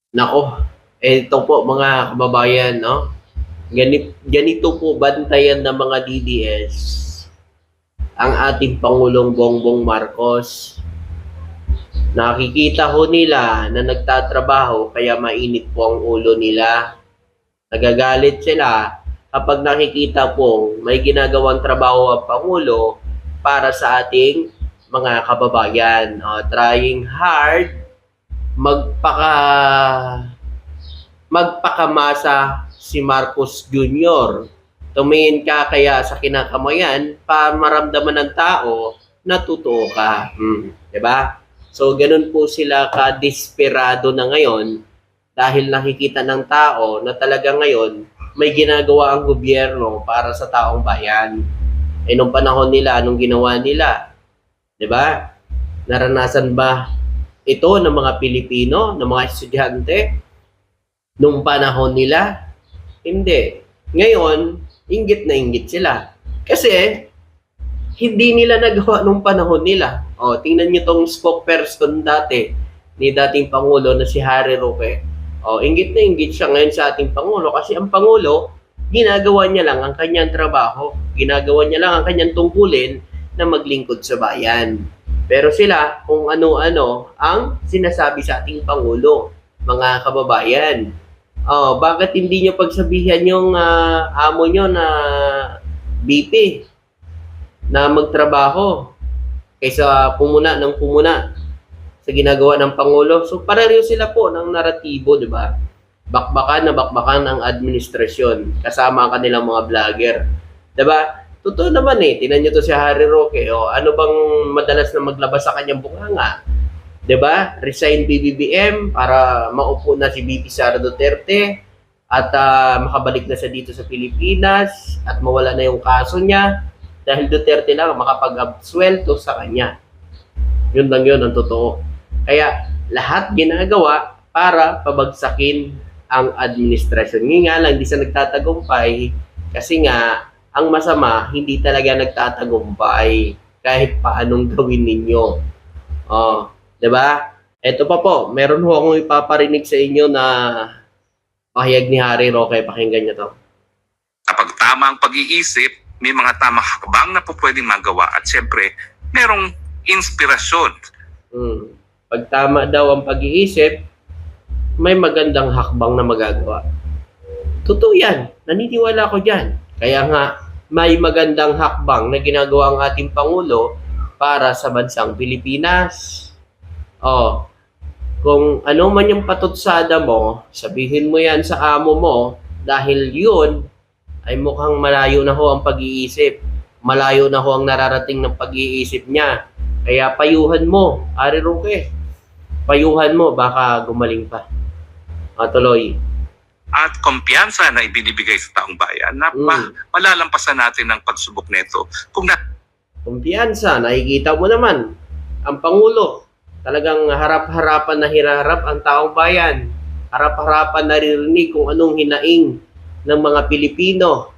Nako, ito po mga kababayan, no? Ganito po bantayan ng mga DDS ang ating Pangulong Bongbong Marcos. Nakikita ho nila na nagtatrabaho kaya mainit po ang ulo nila. Nagagalit sila kapag nakikita pong may ginagawang trabaho ang Pangulo para sa ating mga kababayan. Trying hard magpaka magpakamasa si Marcos Jr. Tumingin ka kaya sa kinakamayan para maramdaman ng tao na totoo ka. Diba? So, ganun po sila ka-desperado na ngayon dahil nakikita ng tao na talaga ngayon may ginagawa ang gobyerno para sa taong bayan. Nung panahon nila, anong ginawa nila? Diba? Naranasan ba ito ng mga Pilipino, ng mga estudyante? Nung panahon nila, hindi. Ngayon, inggit na inggit sila. Kasi, hindi nila nagawa nung panahon nila. Tingnan nyo tong spokesperson dati, ni dating Pangulo na si Harry Roque. Inggit na inggit siya ngayon sa ating Pangulo kasi ang Pangulo, ginagawa niya lang ang kanyang trabaho. Ginagawa niya lang ang kanyang tungkulin na maglingkod sa bayan. Pero sila, kung ano-ano ang sinasabi sa ating Pangulo, mga kababayan. Bakit hindi nyo pagsabihan yung amo nyo na BP na magtrabaho kaysa pumuna ng pumuna sa ginagawa ng Pangulo? So pareho sila po ng naratibo, di ba? Bakbakan na bakbakan ang administrasyon kasama ang kanilang mga vlogger. Di ba? Totoo naman tinan nyo to si Harry Roque. Ano bang madalas na maglabas sa kanyang bunganga? 'Di ba? Resign BBBM para maupo na si VP Sara Duterte at makabalik na siya dito sa Pilipinas at mawala na yung kaso niya dahil Duterte lang makapag-absuelto sa kanya. Yun lang yun ang totoo. Kaya lahat ginagawa para pabagsakin ang administrasyon. Ngayon nga lang, di siya nagtatagumpay kasi nga, ang masama, hindi talaga nagtatagumpay kahit paanong gawin ninyo. 'Di ba? Ito pa po, meron ho akong ipaparinig sa inyo na pahayag ni Harry Roque. Pakinggan niyo to. Kapag tama ang pag-iisip, may mga tamang hakbang na po pwedeng magawa at syempre, merong inspirasyon. Pag tama daw ang pag-iisip, may magandang hakbang na magagawa. Totoo yan. Naniniwala ko dyan. Kaya nga, may magandang hakbang na ginagawa ang ating Pangulo para sa bansang Pilipinas. Kung ano man yung patutsada mo, sabihin mo yan sa amo mo dahil yun ay mukhang malayo na ho ang pag-iisip. Malayo na ho ang nararating ng pag-iisip niya. Kaya payuhan mo, Harry Roque. Payuhan mo, baka gumaling pa. Tuloy. At kumpiyansa na ibinibigay sa taong bayan na malalampasan natin ang pagsubok nito. Kumpiyansa, nakikita mo naman ang Pangulo. Talagang harap-harapan na hiraharap ang taong bayan. Harap-harapan naririnig kung anong hinaing ng mga Pilipino.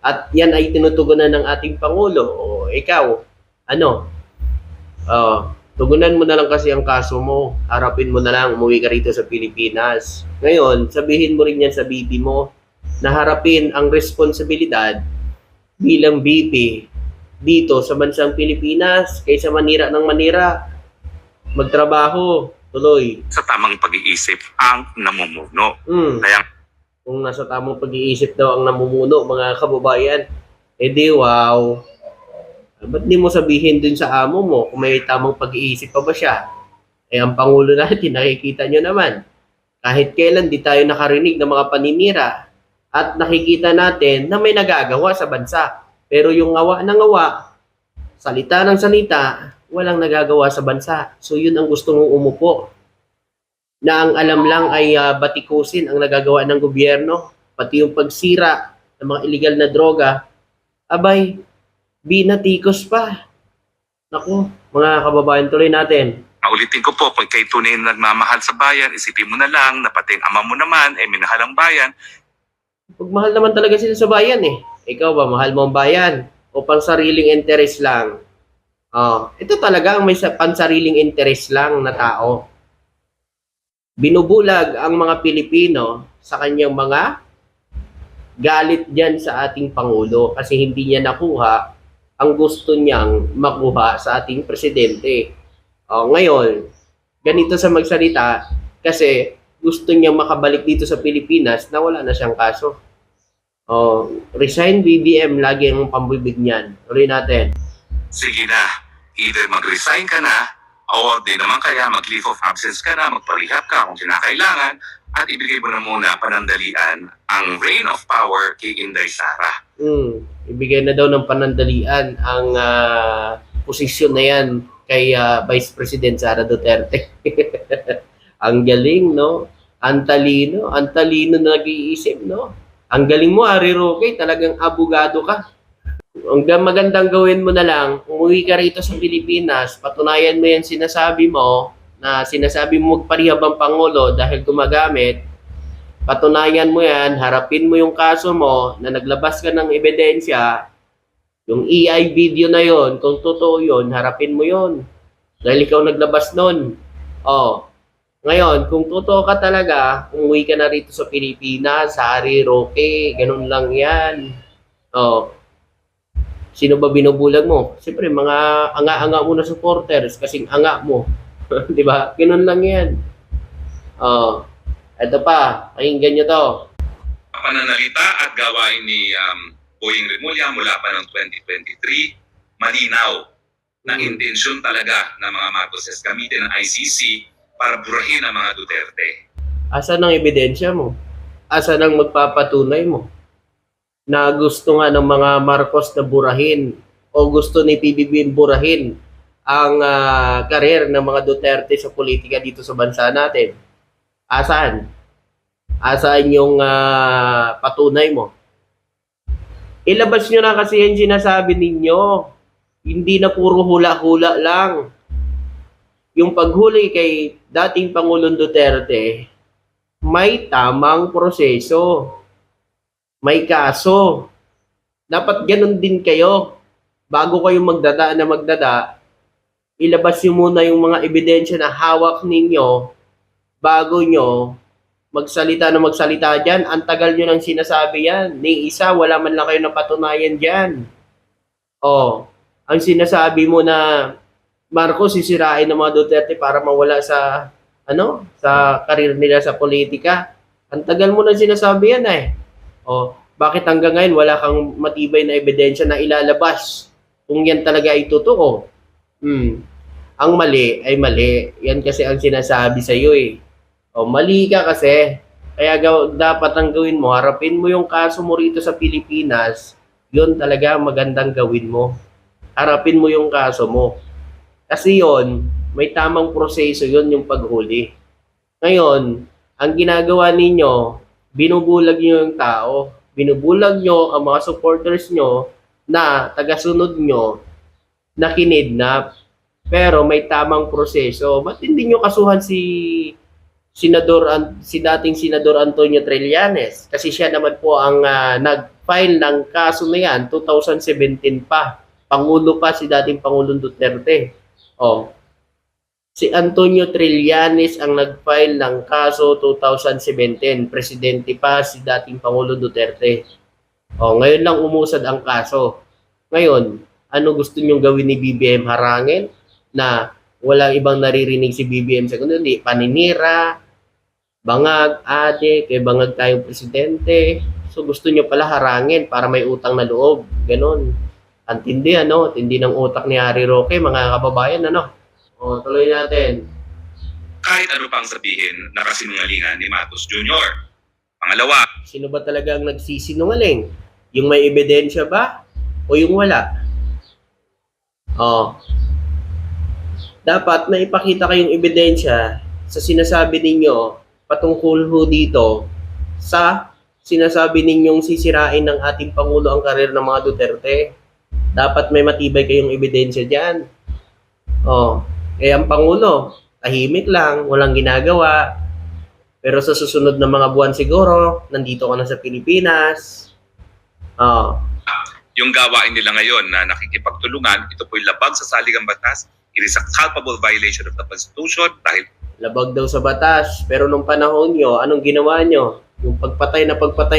At yan ay tinutugunan ng ating Pangulo. Ikaw, ano? Tugunan mo na lang kasi ang kaso mo. Harapin mo na lang, umuwi ka rito sa Pilipinas. Ngayon, sabihin mo rin yan sa BP mo na harapin ang responsibilidad bilang BP dito sa bansang Pilipinas kaysa manira ng manira. Magtrabaho, tuloy. Sa tamang pag-iisip ang namumuno. Kaya kung nasa tamang pag-iisip daw ang namumuno, mga kababayan, wow. Ba't di mo sabihin dun sa amo mo kung may tamang pag-iisip pa ba siya? Ang Pangulo natin, nakikita nyo naman. Kahit kailan di tayo nakarinig ng mga paninira at nakikita natin na may nagagawa sa bansa. Pero yung ngawa ng ngawa, salita ng salita, walang nagagawa sa bansa. So yun ang gusto mong umupo. Na ang alam lang ay batikusin ang nagagawa ng gobyerno. Pati yung pagsira ng mga illegal na droga. Abay, binatikos pa. Naku, mga kababayan, tuloy natin. Ulitin ko po, kung kayo tunay na nagmamahal sa bayan, isipin mo na lang na pati ang ama mo naman ay minahal ang bayan. Pagmahal naman talaga sila sa bayan Ikaw ba, mahal mo ang bayan? O pang sariling interest lang? Ito talaga ang may pansariling interest lang na tao. Binubulag ang mga Pilipino sa kanyang mga galit dyan sa ating Pangulo kasi hindi niya nakuha ang gusto niyang makuha sa ating presidente. Ngayon, ganito sa magsalita kasi gusto niyang makabalik dito sa Pilipinas na wala na siyang kaso. Resign BBM, lagi ang pambibig niyan. Tuloy natin. Sige na, either mag-resign ka na, o di naman kaya mag-leave of absence ka na, magparehab ka kung kinakailangan, at ibigay mo na muna panandalian ang reign of power kay Inday Sara. Ibigay na daw ng panandalian ang posisyon na yan kay Vice President Sara Duterte. Ang galing, no? Ang talino na nag-iisip, no? Ang galing mo, Harry Roque, talagang abogado ka. Ang magandang gawin mo na lang, umuwi ka rito sa Pilipinas, patunayan mo yan sinasabi mo, na sinasabi mo magparihab ang Pangulo dahil gumagamit, patunayan mo yan, harapin mo yung kaso mo na naglabas ka ng ebidensya, yung EI video na yon, kung totoo yon, harapin mo yon. Dahil ikaw naglabas nun. Ngayon, kung totoo ka talaga, umuwi ka na rito sa Pilipinas, sa Harry Roque, ganun lang yan. Sino ba binubulag mo? Siyempre, mga anga-anga mo na supporters, kasing anga mo. Di ba? Ganun lang yan. Ito pa, pakinggan nyo to. Pananalita at gawain ni Boying Rimulya mula pa noong 2023, malinaw na intensyon talaga ng mga Marcoses gamitin ng ICC para burahin ang mga Duterte. Asan ang ebidensya mo? Asan ang magpapatunay mo? Na gusto nga ng mga Marcos na burahin o gusto ni PBBM burahin ang karir ng mga Duterte sa politika dito sa bansa natin. Asan? Asan yung patunay mo? Ilabas nyo na kasi yung sinasabi ninyo. Hindi na puro hula-hula lang. Yung paghuli kay dating Pangulong Duterte, may tamang proseso. May kaso. Dapat ganun din kayo. Bago kayo magdada, ilabas nyo muna yung mga ebidensya na hawak ninyo bago nyo magsalita na magsalita dyan. Ang tagal nyo nang sinasabi yan. Ni isa, wala man lang kayo napatunayan dyan. Ang sinasabi mo na Marcos sisirain ng mga Duterte para mawala sa sa karir nila sa politika. Ang tagal mo nang sinasabi yan bakit hanggang ngayon wala kang matibay na ebidensya na ilalabas kung yan talaga ay totoo? Ang mali ay mali. Yan kasi ang sinasabi sa iyo mali ka kasi. Kaya dapat ang gawin mo, harapin mo yung kaso mo rito sa Pilipinas. Yun talaga magandang gawin mo. Harapin mo yung kaso mo. Kasi yon, may tamang proseso yon yung paghuli. Ngayon, ang ginagawa ninyo, binubulag nyo yung tao. Binubulag nyo ang mga supporters nyo na tagasunod nyo na kinidnap. Pero may tamang proseso. Ba't hindi nyo kasuhan si dating Senador Antonio Trillanes? Kasi siya naman po ang nag-file ng kaso na yan 2017 pa. Pangulo pa si dating Pangulong Duterte. Si Antonio Trillanes ang nag-file ng kaso 2017. Presidente pa si dating Pangulo Duterte. Ngayon lang umusad ang kaso. Ngayon, ano gusto niyong gawin ni BBM? Harangin na walang ibang naririnig si BBM sa kundi paninira, bangag, bangag tayong presidente. So gusto niyo pala harangin para may utang na loob. Ganon. Antindi, tindi ng utak ni Harry Roque, mga kababayan, tuloy natin. Kahit ano pang sabihin na kasinungalingan ni Marcos Jr. Pangalawa, sino ba talaga ang nagsisinungaling? Yung may ebidensya ba? O yung wala? Dapat may ipakita kayong ebidensya sa sinasabi ninyo patungkol ho dito sa sinasabi ninyong sisirain ng ating Pangulo ang karir ng mga Duterte. Dapat may matibay kayong ebidensya dyan. Ang Pangulo, tahimik lang, walang ginagawa. Pero sa susunod na mga buwan siguro, nandito ka na sa Pilipinas. yung gawain nila ngayon na nakikipagtulungan, ito po'y labag sa saligang batas. It is a culpable violation of the Constitution dahil labag daw sa batas. Pero nung panahon nyo, anong ginawa nyo? Yung pagpatay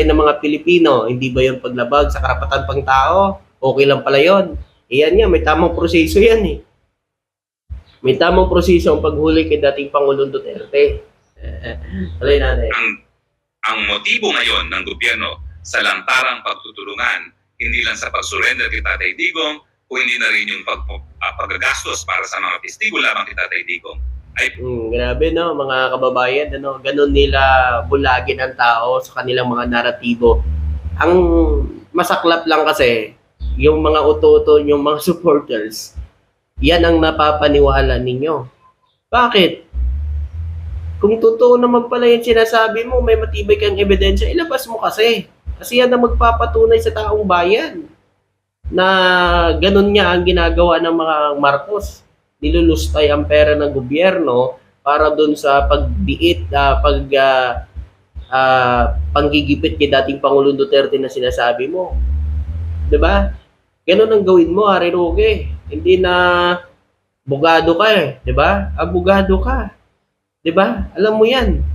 ng mga Pilipino, hindi ba yun paglabag sa karapatan pang tao? Okay lang pala yun. Iyan nga, may tamang proseso yan eh. May tamang proseso ang paghuli kay dating Pangulong Duterte. Alay natin. Ang motibo ngayon ng gobyerno sa lantarang pagtutulungan, hindi lang sa pag-surrender kay Tatay Digong, o hindi na rin yung paggagastos para sa mga testigo lamang kay Tatay Digong, ay Grabe no, mga kababayan, ano, ganun nila bulagin ang tao sa kanilang mga naratibo. Ang masaklap lang kasi, yung mga uto-uto, yung mga supporters, yan ang napapaniwala ninyo. Bakit? Kung totoo naman pala yung sinasabi mo, may matibay kang ebidensya, ilabas mo kasi. Kasi yan ang magpapatunay sa taong bayan na ganun nga ang ginagawa ng mga Marcos. Nilulustay ang pera ng gobyerno para doon sa pagdiit, panggigipit kay dating Pangulong Duterte na sinasabi mo. 'Di ba? Ganun ang gawin mo, Harry Roque. Hindi na bugado ka eh, 'di ba? Abogado ka. 'Di ba? Alam mo 'yan.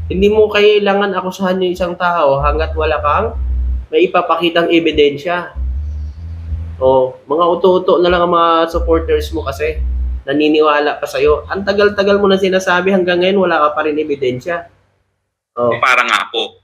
Hindi mo kailangan akusahan yung isang tao hangga't wala kang may ipapakitang ebidensya. O, mga uto-uto na lang ang mga supporters mo kasi naniniwala pa sa'yo. Ang tagal-tagal mo na sinasabi hanggang ngayon wala ka pa rin ebidensya. O, para nga po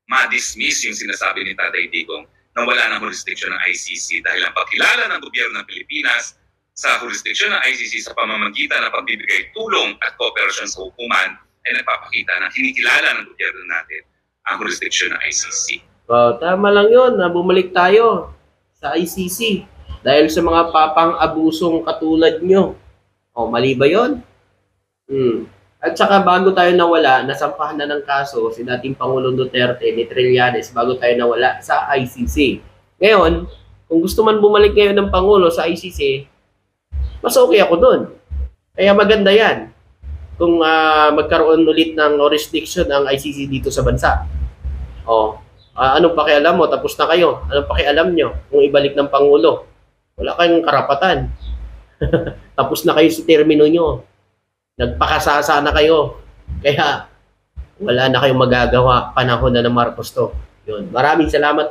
ma-dismiss yung sinasabi ni Tatay Digong na wala ng jurisdiction ng ICC dahil ang pagkilala ng gobyerno ng Pilipinas sa jurisdiction ng ICC sa pamamagitan ng pagbibigay tulong at kooperasyon sa hukuman ay nagpapakita na kinikilala ng gobyerno natin ang jurisdiction ng ICC. tama lang yun na bumalik tayo sa ICC dahil sa mga papang-abusong katulad nyo. O, mali ba yun? At saka bago tayo nawala, nasampahan na ng kaso si dating Pangulong Duterte ni Trillanes bago tayo nawala sa ICC. Ngayon, kung gusto man bumalik ngayon ng Pangulo sa ICC, mas okay ako dun. Kaya maganda yan kung magkaroon ulit ng jurisdiction ang ICC dito sa bansa. O, anong pakialam mo? Tapos na kayo. Anong pakialam nyo kung ibalik ng Pangulo? Wala kayong karapatan. Tapos na kayo sa termino nyo. Nagpakasasa na kayo. Kaya wala na kayong magagawa. Panahon na ng Marcos to. Yun. Maraming salamat.